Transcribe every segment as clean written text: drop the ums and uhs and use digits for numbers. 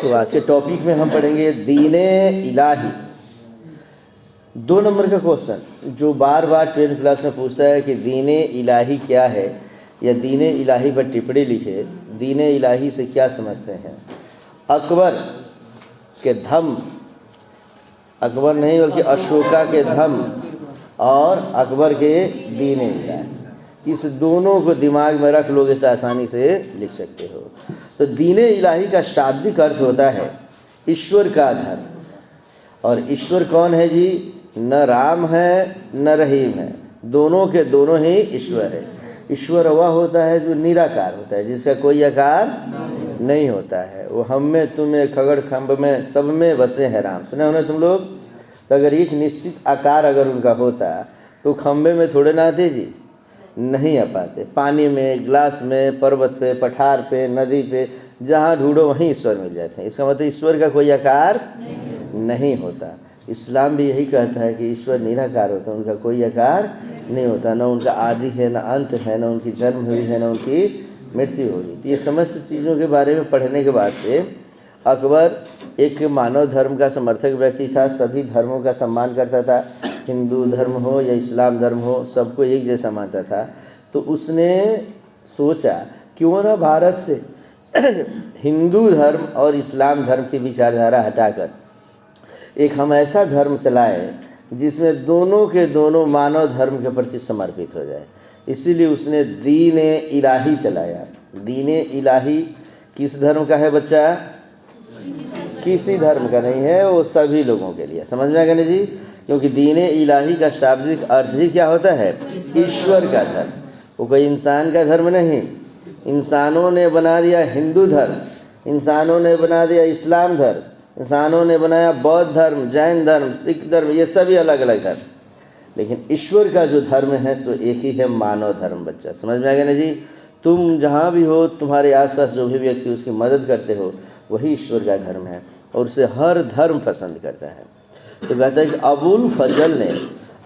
तो आज के टॉपिक में हम पढ़ेंगे दीने इलाही। 2 नंबर का क्वेश्चन जो बार बार 12th क्लास में पूछता है कि दीने इलाही क्या है, या दीने इलाही पर टिप्पणी लिखे, दीने इलाही से क्या समझते हैं। अकबर के धम, अकबर नहीं बल्कि अशोका के धम और अकबर के दीने इलाही, इस दोनों को दिमाग में रख लोगे तो आसानी से लिख सकते हो। तो दीने इलाही का शाब्दिक अर्थ होता है ईश्वर का धर्म। और ईश्वर कौन है जी? न राम है न रहीम है, दोनों के दोनों ही ईश्वर है। ईश्वर वह होता है जो निराकार होता है, जिसका कोई आकार नहीं होता है। वो हम में, तुम्हें, खगड़ खंभ में, सब में बसे हैं राम। सुने होने तुम लोग? तो अगर एक निश्चित आकार अगर उनका होता तो खंभे में थोड़े ना आते जी, नहीं आ पाते। पानी में, ग्लास में, पर्वत पे, पठार पे, नदी पे, जहाँ ढूंढो वहीं ईश्वर मिल जाते हैं। इसका मतलब ईश्वर का कोई आकार नहीं होता। इस्लाम भी यही कहता है कि ईश्वर निराकार होता है, उनका कोई आकार नहीं होता। न उनका आदि है, न अंत है, न उनकी जन्म हुई है, न उनकी मृत्यु होगी। तो ये समस्त चीज़ों के बारे में पढ़ने के बाद से अकबर एक मानव धर्म का समर्थक व्यक्ति था, सभी धर्मों का सम्मान करता था। हिंदू धर्म हो या इस्लाम धर्म हो, सबको एक जैसा मानता था। तो उसने सोचा क्यों ना भारत से हिंदू धर्म और इस्लाम धर्म की विचारधारा हटाकर एक हम ऐसा धर्म चलाएं जिसमें दोनों के दोनों मानव धर्म के प्रति समर्पित हो जाए। इसीलिए उसने दीने इलाही चलाया। दीने इलाही किस धर्म का है बच्चा? किसी धर्म का नहीं है, वो सभी लोगों के लिए। समझ में आ गया ना जी? क्योंकि दीने इलाही का शाब्दिक अर्थ ही क्या होता है? ईश्वर का धर्म। वो कोई इंसान का धर्म नहीं। इंसानों ने बना दिया हिंदू धर्म, इंसानों ने बना दिया इस्लाम धर्म, इंसानों ने बनाया बौद्ध धर्म, जैन धर्म, सिख धर्म, ये सभी अलग अलग धर्म। लेकिन ईश्वर का जो धर्म है सो एक ही है, मानव धर्म। बच्चा समझ में आ गया ना जी? तुम जहाँ भी हो, तुम्हारे आसपास जो भी व्यक्ति उसकी मदद करते हो, वही ईश्वर का धर्म है और उसे हर धर्म पसंद करता है। तो कहता है कि अबुल फजल ने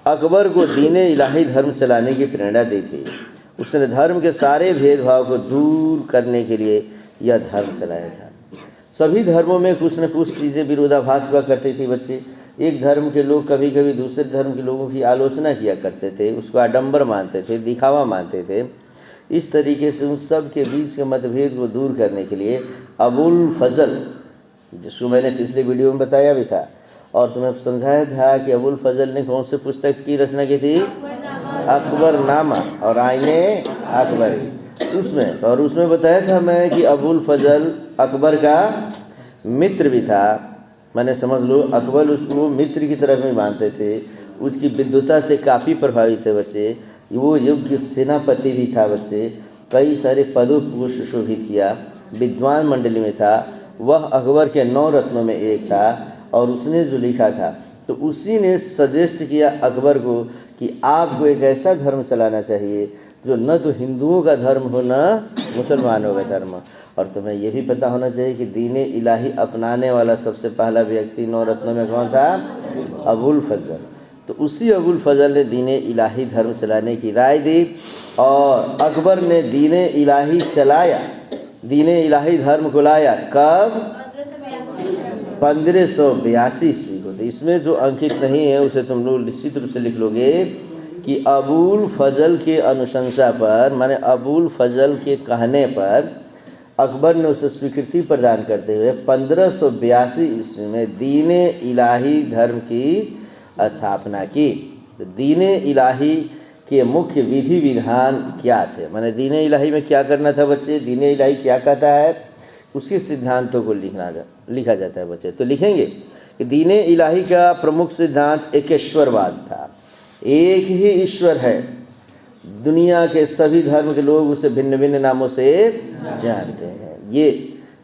अकबर को दीने इलाही धर्म चलाने की प्रेरणा दी थी। उसने धर्म के सारे भेदभाव को दूर करने के लिए यह धर्म चलाया था। सभी धर्मों में कुछ न कुछ चीज़ें विरोधाभास हुआ करती थी बच्चे। एक धर्म के लोग कभी कभी दूसरे धर्म के लोगों की आलोचना किया करते थे, उसको आडंबर मानते थे, दिखावा मानते थे। इस तरीके से उन सब के बीच के मतभेद को दूर करने के लिए अबुल फजल, जिसको मैंने पिछले वीडियो में बताया भी था और तुम्हें समझाया था कि अबुल फजल ने कौन से पुस्तक की रचना की थी? अकबरनामा और आईने अकबरी। उसमें और उसमें बताया था मैं कि अबुल फजल अकबर का मित्र भी था। मैंने समझ लो अकबर उसको मित्र की तरह भी मानते थे। उसकी विद्वता से काफ़ी प्रभावित थे बच्चे। वो योग्य सेनापति भी था बच्चे, कई सारे पदों को सुशोभित किया, विद्वान मंडली में था। वह अकबर के 9 रत्नों में एक था और उसने जो लिखा था तो उसी ने सजेस्ट किया अकबर को कि आपको एक ऐसा धर्म चलाना चाहिए जो न तो हिंदुओं का धर्म हो न मुसलमानों का धर्म। और तुम्हें यह भी पता होना चाहिए कि दीने इलाही अपनाने वाला सबसे पहला व्यक्ति 9 रत्नों में कौन था? अबुल फजल। तो उसी अबुल फजल ने दीने इलाही धर्म चलाने की राय दी और अकबर ने दीने इलाही चलाया, दीने इलाही धर्म को लाया। कब? 1582 ईस्वी को। तो इसमें जो अंकित नहीं है उसे तुम लोग निश्चित रूप से लिख लोगे कि अबुल फजल के अनुशंसा पर, माने अबुल फजल के कहने पर अकबर ने उसे स्वीकृति प्रदान करते हुए 1582 ईस्वी में दीने इलाही धर्म की स्थापना की। तो दीने इलाही के मुख्य विधि विधान क्या थे? माने दीने इलाही में क्या करना था बच्चे? दीने इलाही क्या कहता है, उसी सिद्धांतों को लिखा जाता है बच्चे। तो लिखेंगे कि दीने इलाही का प्रमुख सिद्धांत एकेश्वरवाद था। एक ही ईश्वर है, दुनिया के सभी धर्म के लोग उसे भिन्न भिन्न नामों से जानते हैं। ये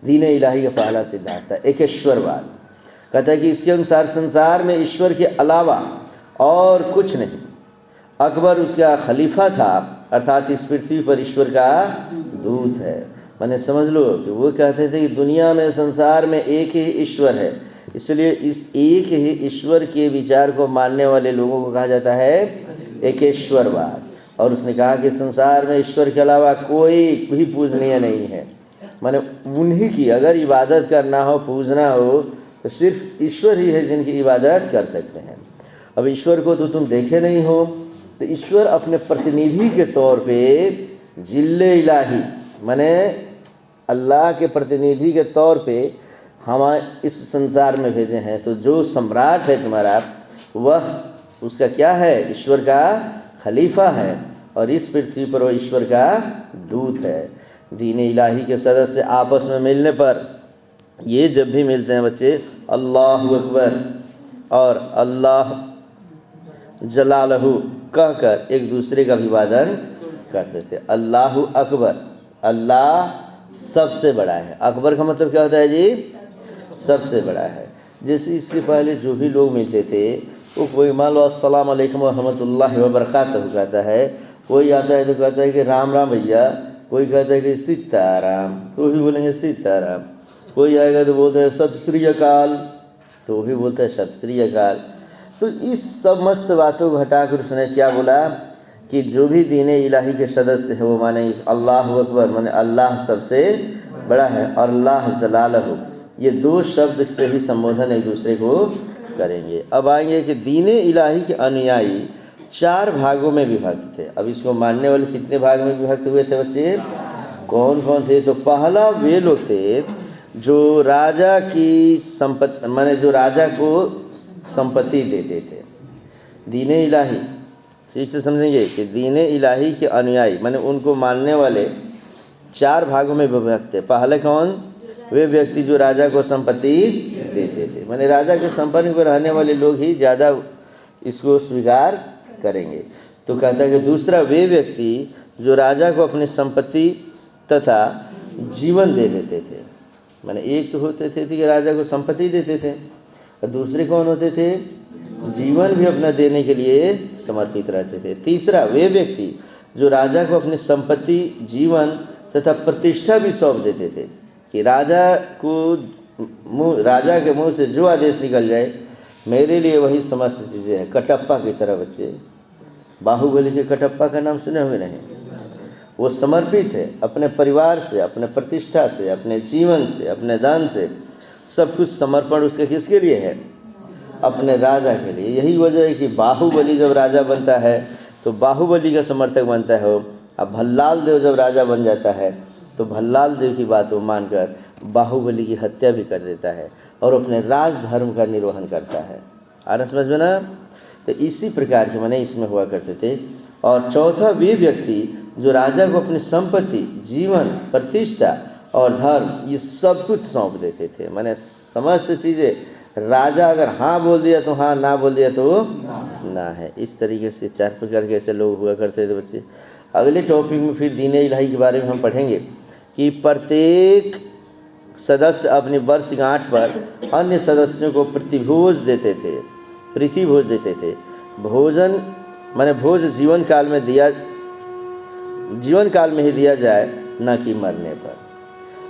दीने इलाही का पहला सिद्धांत था, एकेश्वरवाद। कहता है कि इसके अनुसार संसार में ईश्वर के अलावा और कुछ नहीं। अकबर उसका खलीफा था, अर्थात इस पृथ्वी पर ईश्वर का दूत है। मैंने समझ लो कि वो कहते थे कि दुनिया में, संसार में एक ही ईश्वर है, इसलिए इस एक ही ईश्वर के विचार को मानने वाले लोगों को कहा जाता है एकेश्वरवाद। और उसने कहा कि संसार में ईश्वर के अलावा कोई भी पूजनीय नहीं है। माने उन्हीं की अगर इबादत करना हो, पूजना हो, तो सिर्फ ईश्वर ही है जिनकी इबादत कर सकते हैं। अब ईश्वर को तो तुम देखे नहीं हो, तो ईश्वर अपने प्रतिनिधि के तौर पे जिल्ले इलाही माने अल्लाह के प्रतिनिधि के तौर पे हम इस संसार में भेजे हैं। तो जो सम्राट है तुम्हारा, वह उसका क्या है? ईश्वर का खलीफा है, और इस पृथ्वी पर वह ईश्वर का दूत है। दीन इलाही के सदस्य आपस में मिलने पर ये जब भी मिलते हैं बच्चे, अल्लाहु अकबर और अल्लाह जलालहू कहकर एक दूसरे का अभिवादन करते थे। अल्लाहु अकबर, अल्लाह सबसे बड़ा है। अकबर का मतलब क्या होता है जी? सबसे बड़ा है। जैसे इसके पहले जो भी लोग मिलते थे, वो कोई मान लो अस्सलाम वालेकुम व रहमतुल्लाहि व बरकातहू कहता है, कोई आता है तो कहता है कि राम राम भैया, कोई कहता है कि सीताराम, तो भी बोलेंगे सीताराम। कोई आएगा तो बोलता है सत श्री अकाल, तो भी बोलता है सत श्री अकाल। तो इस समस्त बातों को हटाकर उसने क्या बोला कि जो भी दीन इलाही के सदस्य है वो माने अल्लाह अकबर माने अल्लाह सबसे बड़ा है, और अल्लाह जलालहू, ये दो शब्द से ही संबोधन एक दूसरे को करेंगे। अब आएंगे कि दीन इलाही के अनुयायी 4 भागों में विभक्त थे। अब इसको मानने वाले कितने भाग में विभक्त हुए थे बच्चे? कौन कौन थे? तो पहला वे लोग थे जो राजा की संपत्ति माने जो राजा को संपत्ति देते थे। दीन इलाही ठीक से समझेंगे कि दीन इलाही के अनुयायी माने उनको मानने वाले 4 भागों में विभक्त थे। पहले कौन? वे व्यक्ति जो राजा को संपत्ति देते थे, माने राजा के संपर्क में रहने वाले लोग ही ज़्यादा इसको स्वीकार करेंगे। तो कहता है कि दूसरा वे व्यक्ति जो राजा को अपनी संपत्ति तथा जीवन दे देते थे। माने एक तो होते थे कि राजा को संपत्ति देते थे, और दूसरे कौन होते थे? जीवन भी अपना देने के लिए समर्पित रहते थे। तीसरा वे व्यक्ति जो राजा को अपनी संपत्ति, जीवन तथा प्रतिष्ठा भी सौंप देते थे कि राजा के मुंह से जो आदेश निकल जाए मेरे लिए वही समस्त चीज़ें हैं। कटप्पा की तरह बच्चे, बाहुबली के कटप्पा का नाम सुने हुए नहीं? वो समर्पित है अपने परिवार से, अपने प्रतिष्ठा से, अपने जीवन से, अपने दान से, सब कुछ समर्पण उसके किसके लिए है? अपने राजा के लिए। यही वजह है कि बाहुबली जब राजा बनता है तो बाहुबली का समर्थक बनता है। अब भल्लाल देव जब राजा बन जाता है तो भल्लाल देव की बात वो मानकर बाहुबली की हत्या भी कर देता है और अपने राज धर्म का निर्वहन करता है। आ रहा समझ में ना? तो इसी प्रकार के माने इसमें हुआ करते थे। और चौथा वे व्यक्ति जो राजा को अपनी संपत्ति, जीवन, प्रतिष्ठा और धर्म ये सब कुछ सौंप देते थे। माने समस्त चीज़ें राजा अगर हाँ बोल दिया तो हाँ, ना बोल दिया तो ना है। इस तरीके से 4 प्रकार के ऐसे लोग हुआ करते थे बच्चे। अगले टॉपिक में फिर दीन इलाही के बारे में हम पढ़ेंगे कि प्रत्येक सदस्य अपनी वर्षगांठ पर अन्य सदस्यों को प्रतिभोज देते थे, प्रीतिभोज देते थे। भोजन माने भोज जीवन काल में ही दिया जाए, न कि मरने पर।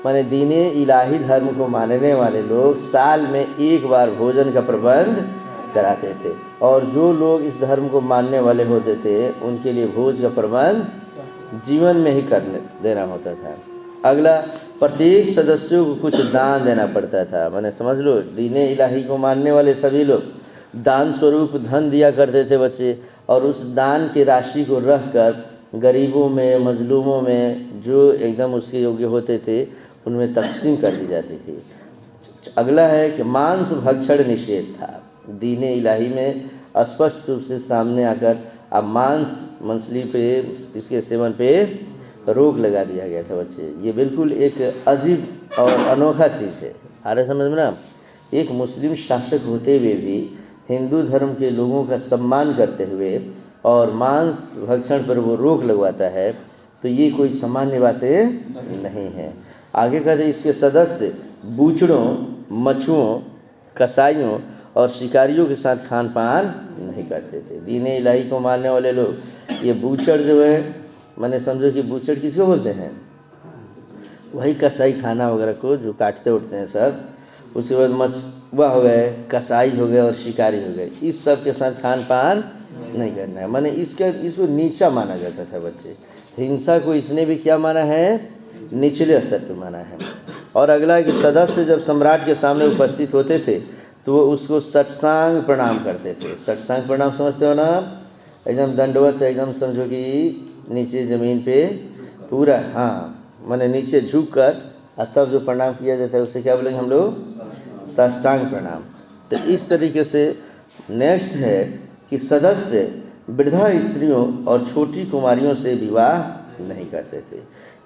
माने दीन इलाही धर्म को मानने वाले लोग साल में एक बार भोजन का प्रबंध कराते थे, और जो लोग इस धर्म को मानने वाले होते थे उनके लिए भोज का प्रबंध जीवन में ही करने देना होता था। अगला, प्रत्येक सदस्यों को कुछ दान देना पड़ता था। माने समझ लो, दीन इलाही को मानने वाले सभी लोग दान स्वरूप धन दिया करते थे बच्चे, और उस दान की राशि को रख कर गरीबों में, मजलूमों में जो एकदम उसके योग्य होते थे उनमें तकसीम कर दी जाती थी। अगला है कि मांस भक्षण निषेध था। दीन इलाही में स्पष्ट रूप से सामने आकर अब मांस, मछली पे, इसके सेवन पे रोक लगा दिया गया था बच्चे। ये बिल्कुल एक अजीब और अनोखा चीज़ है। आ रहा समझ में ना? एक मुस्लिम शासक होते हुए भी हिंदू धर्म के लोगों का सम्मान करते हुए और मांस भक्षण पर वो रोक लगवाता है, तो ये कोई सामान्य बातें नहीं है। आगे कहते इसके सदस्य बूचड़ों, मछुओं, कसाईयों और शिकारियों के साथ खान पान नहीं करते थे। दीन इलाही को मानने वाले लोग ये बूचड़ जो है, मैंने समझो कि बूचड़ किसको बोलते हैं? वही कसाई खाना वगैरह को जो काटते उठते हैं सब। उसके बाद मछुआ हो गए, कसाई हो गए और शिकारी हो गए, इस सब के साथ खान पान नहीं करना है। माने इसको नीचा माना जाता था बच्चे। हिंसा को इसने भी क्या माना है? निचले स्तर पे माना है। और अगला है कि सदस्य जब सम्राट के सामने उपस्थित होते थे तो वो उसको सत्सांग प्रणाम करते थे। सत्सांग प्रणाम समझते हो ना, एकदम दंडवत, एकदम समझो कि नीचे ज़मीन पे पूरा, हाँ माने नीचे झुक कर और तब जो प्रणाम किया जाता है उसे क्या बोलेंगे हम लोग, साष्टांग प्रणाम। तो इस तरीके से नेक्स्ट है कि सदस्य वृद्धा स्त्रियों और छोटी कुमारियों से विवाह नहीं करते थे।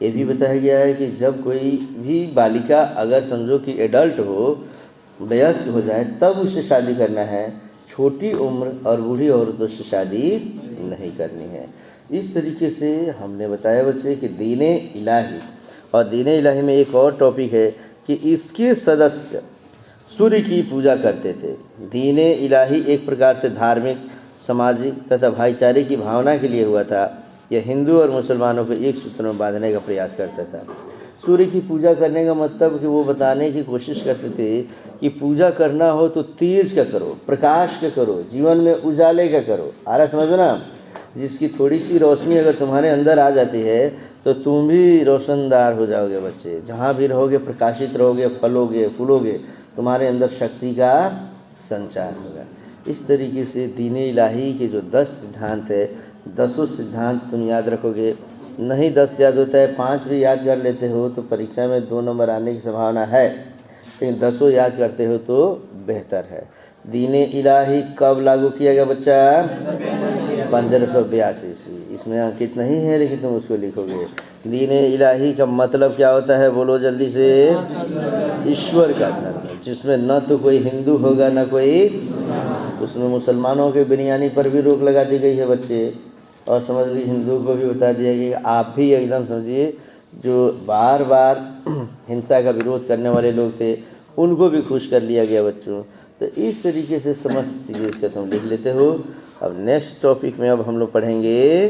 ये भी बताया गया है कि जब कोई भी बालिका अगर समझो कि एडल्ट हो, वयस्क हो जाए, तब उससे शादी करना है। छोटी उम्र और बूढ़ी औरतों से शादी नहीं करनी है। इस तरीके से हमने बताया बच्चे कि दीने इलाही, और दीने इलाही में एक और टॉपिक है कि इसके सदस्य सूर्य की पूजा करते थे। दीने इलाही एक प्रकार से धार्मिक, सामाजिक तथा भाईचारे की भावना के लिए हुआ था। यह हिंदू और मुसलमानों को एक सूत्र में बांधने का प्रयास करता था। सूर्य की पूजा करने का मतलब कि वो बताने की कोशिश करते थे कि पूजा करना हो तो तेज का करो, प्रकाश का करो, जीवन में उजाले का करो। आ रहा समझो ना, जिसकी थोड़ी सी रोशनी अगर तुम्हारे अंदर आ जाती है तो तुम भी रोशनदार हो जाओगे बच्चे। जहाँ भी रहोगे प्रकाशित रहोगे, फलोगे फूलोगे, तुम्हारे अंदर शक्ति का संचार होगा। इस तरीके से दीन इलाही के जो 10 सिद्धांत है, 10 सिद्धांत तुम याद रखोगे। नहीं 10 याद होता है, 5 भी याद कर लेते हो तो परीक्षा में 2 नंबर आने की संभावना है, लेकिन 10 याद करते हो तो बेहतर है। दीन इलाही कब लागू किया गया बच्चा? 1582 ईस्वी। इसमें अंकित नहीं है लेकिन तुम उसको लिखोगे। दीन इलाही का मतलब क्या होता है, बोलो जल्दी से? ईश्वर का धर्म, जिसमें न तो कोई हिंदू होगा न कोई, उसमें मुसलमानों के बिरयानी पर भी रोक लगा दी गई है बच्चे। और समझ लीजिए हिंदू को भी बता दिया गया कि आप भी एकदम समझिए, जो बार बार हिंसा का विरोध करने वाले लोग थे उनको भी खुश कर लिया गया बच्चों। तो इस तरीके से समस्त चीज़ें इसका तुम लिख लेते हो। अब नेक्स्ट टॉपिक में अब हम लोग पढ़ेंगे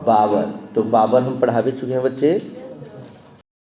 बाबर। तो बाबर हम पढ़ा भी चुके हैं बच्चे।